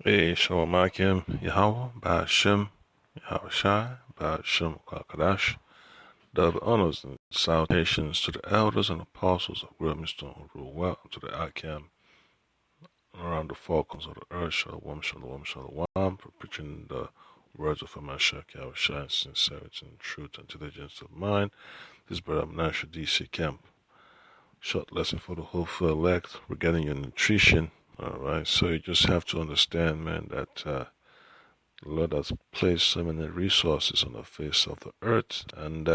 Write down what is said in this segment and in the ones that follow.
Hey, Shalom Akim, Yahweh, Ba'ashem, Yahweh Shai, Ba'ashem Kakadash. Double honors and salutations to the elders and apostles of Grimstone who rule well, to the Akim around the falcons of the earth, Shalom, Shalom, Shalom, for preaching the words of Hamashiach, Yahweh Shai, sincerity and truth and diligence of mind. This brother Menashe DC Camp. Short lesson for the hopeful elect regarding your nutrition. Alright, so you just have to understand, man, that the Lord has placed so many resources on the face of the earth, and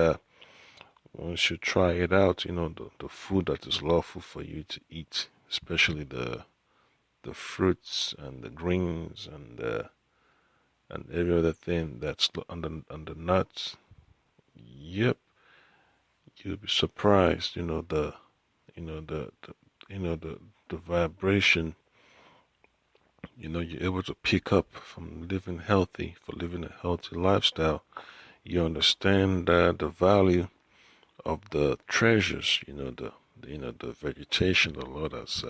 once you try it out, the food that is lawful for you to eat, especially the fruits and the greens and every other thing that's under nuts. Yep, you'll be surprised. The vibration. You're able to pick up from living healthy, for living a healthy lifestyle. You understand the value of the treasures, the vegetation the Lord has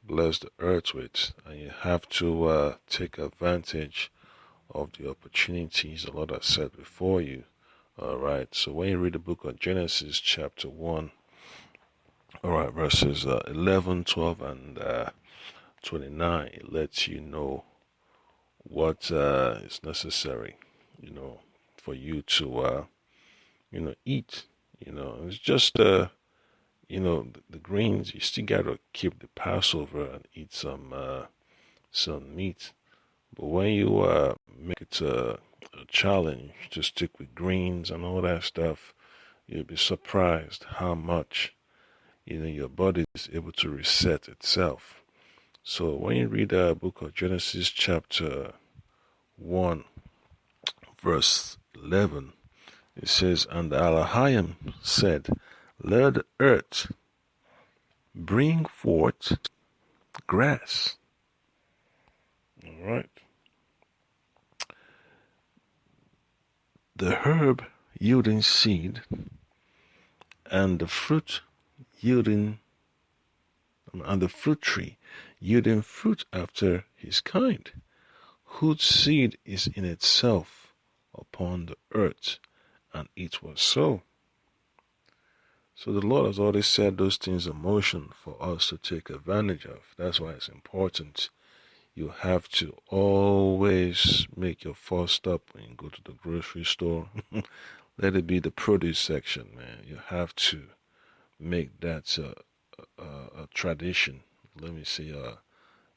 blessed the earth with, and you have to take advantage of the opportunities the Lord has set before you. All right. So when you read the book of Genesis, chapter 1, all right, verses 11, 12, and 29, it lets you know what is necessary, for you to, eat. It's just, the greens. You still gotta keep the Passover and eat some meat. But when you make it a challenge to stick with greens and all that stuff, you'll be surprised how much, your body is able to reset itself. So when you read the book of Genesis chapter 1, verse 11, it says, And Elohim said, Let the earth bring forth grass. All right. The herb yielding seed, and the fruit tree yielding fruit after his kind, whose seed is in itself upon the earth. And it was so. So the Lord has already set those things in motion for us to take advantage of. That's why it's important. You have to always make your first stop when you go to the grocery store. Let it be the produce section, man. You have to make that a tradition. Let me say,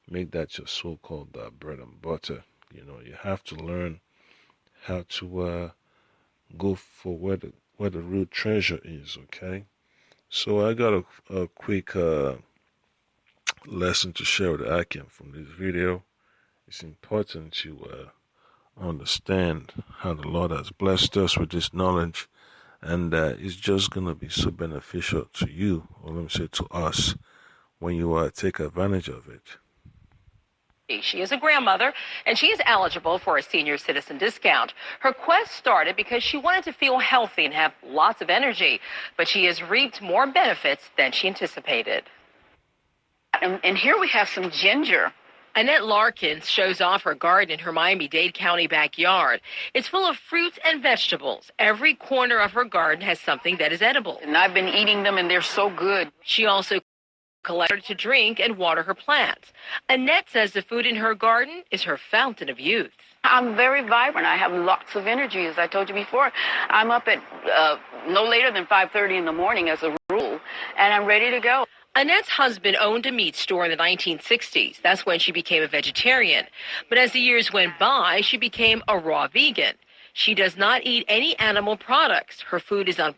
make that your so-called bread and butter. You have to learn how to go for where the real treasure is. Okay. So I got a quick lesson to share with Akim from this video. It's important to understand how the Lord has blessed us with this knowledge, and it's just going to be so beneficial to you, or let me say to us, when you take advantage of it. She is a grandmother, and she is eligible for a senior citizen discount. Her quest started because she wanted to feel healthy and have lots of energy, but she has reaped more benefits than she anticipated. And here we have some ginger. Annette Larkins shows off her garden in her Miami-Dade County backyard. It's full of fruits and vegetables. Every corner of her garden has something that is edible. And I've been eating them, and they're so good. She also collected to drink and water her plants. Annette says the food in her garden is her fountain of youth. I'm very vibrant. I have lots of energy, as I told you before. I'm up at no later than 5:30 in the morning as a rule, and I'm ready to go. Annette's husband owned a meat store in the 1960s. That's when she became a vegetarian. But as the years went by, she became a raw vegan. She does not eat any animal products. Her food is As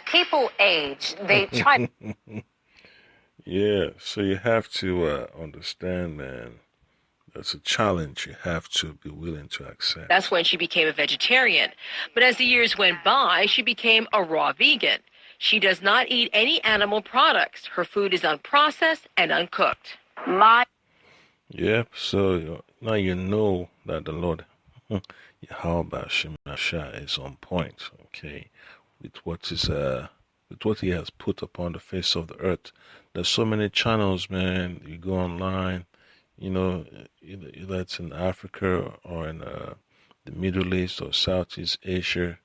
people age, they try. Yeah, so you have to understand, man. That's a challenge you have to be willing to accept. That's when she became a vegetarian. But as the years went by, she became a raw vegan. She does not eat any animal products. Her food is unprocessed and uncooked. Yep, so now you know that the Lord, Yahweh Shemashah, is on point, okay, with what he has put upon the face of the earth. There's so many channels, man. You go online, either it's in Africa or in the Middle East or Southeast Asia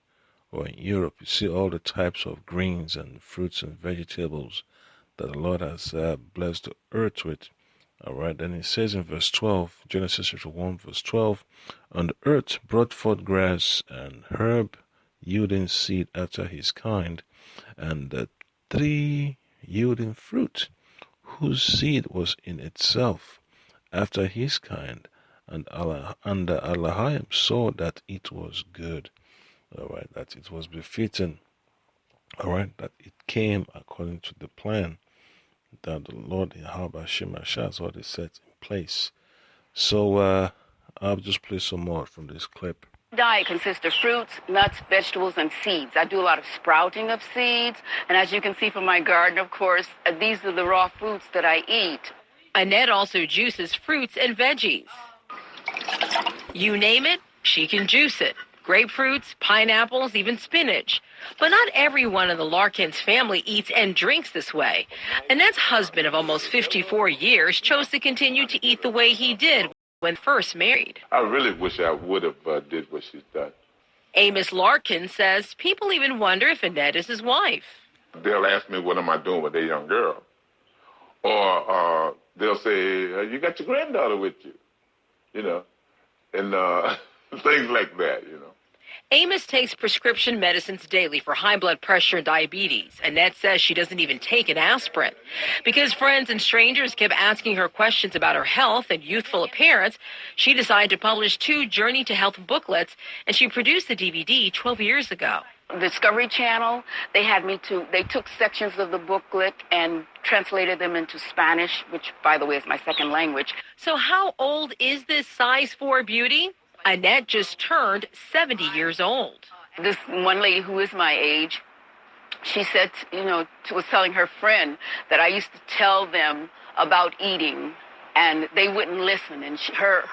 or in Europe, you see all the types of greens and fruits and vegetables that the Lord has blessed the earth with. All right, then it says in verse 12, Genesis chapter 1, verse 12, and the earth brought forth grass and herb, yielding seed after his kind, and the tree yielding fruit, whose seed was in itself after his kind. And the Elohim saw that it was good. All right, that it was befitting. All right, that it came according to the plan that the Lord Yahweh Hashem has already set in place. So I'll just play some more from this clip. Diet consists of fruits, nuts, vegetables, and seeds. I do a lot of sprouting of seeds, and as you can see from my garden, of course, these are the raw foods that I eat. Annette also juices fruits and veggies. You name it, she can juice it. Grapefruits, pineapples, even spinach. But not everyone in the Larkins family eats and drinks this way. Annette's husband of almost 54 years chose to continue to eat the way he did when first married. I really wish I would have did what she's done. Amos Larkin says people even wonder if Annette is his wife. They'll ask me, what am I doing with a young girl? Or they'll say, you got your granddaughter with you, and things like that, Amos takes prescription medicines daily for high blood pressure and diabetes. Annette says she doesn't even take an aspirin. Because friends and strangers kept asking her questions about her health and youthful appearance, she decided to publish 2 Journey to Health booklets, and she produced the DVD 12 years ago. Discovery Channel, they took sections of the booklet and translated them into Spanish, which, by the way, is my second language. So how old is this size 4 beauty? Annette just turned 70 years old. This one lady who is my age, she said, was telling her friend that I used to tell them about eating, and they wouldn't listen. And her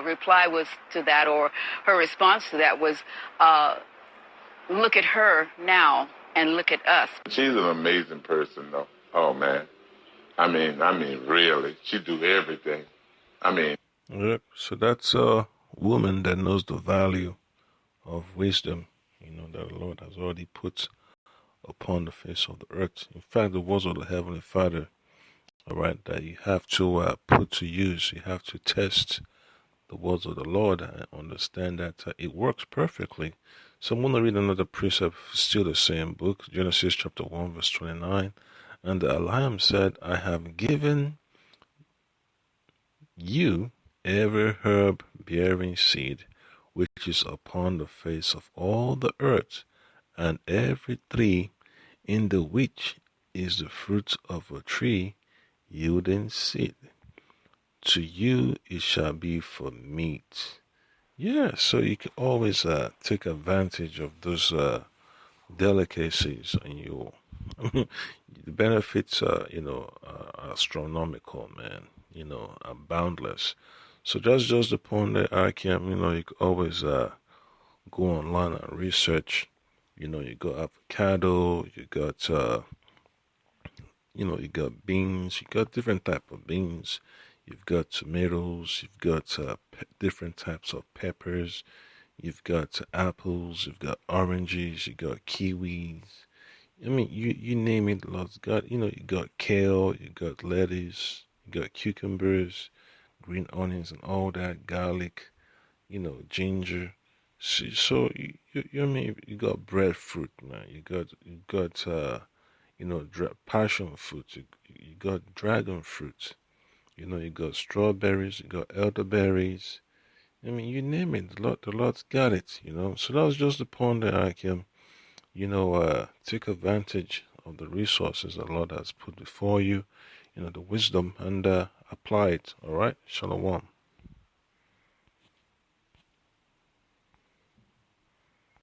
reply was to that, or her response to that was, look at her now and look at us. She's an amazing person, though. Oh, man. I mean, really. She do everything. Yep. So that's a woman that knows the value of wisdom, that the Lord has already put upon the face of the earth. In fact, the words of the Heavenly Father, all right, that you have to put to use. You have to test the words of the Lord and understand that it works perfectly. So I'm going to read another precept, still the same book, Genesis chapter 1, verse 29. And the Elohim said, I have given you every herb bearing seed which is upon the face of all the earth, and every tree in the which is the fruit of a tree yielding seed. To you it shall be for meat. Yeah, so you can always take advantage of those delicacies, and the benefits are astronomical, man. Are boundless. So that's just upon the Archeum, you can always go online and research. You got avocado, you got you got beans, you got different type of beans. You've got tomatoes, you've got different types of peppers, you've got apples, you've got oranges, you got kiwis. You name it, Lord's got, you got kale, you got lettuce, you got cucumbers, green onions and all that, garlic, ginger. So you got breadfruit, man. You got passion fruit. You got dragon fruit. You got strawberries. You got elderberries. You name it. The Lord's got it. So that was just the point that I can, take advantage of the resources the Lord has put before you. The wisdom, and apply it. All right. Shalom.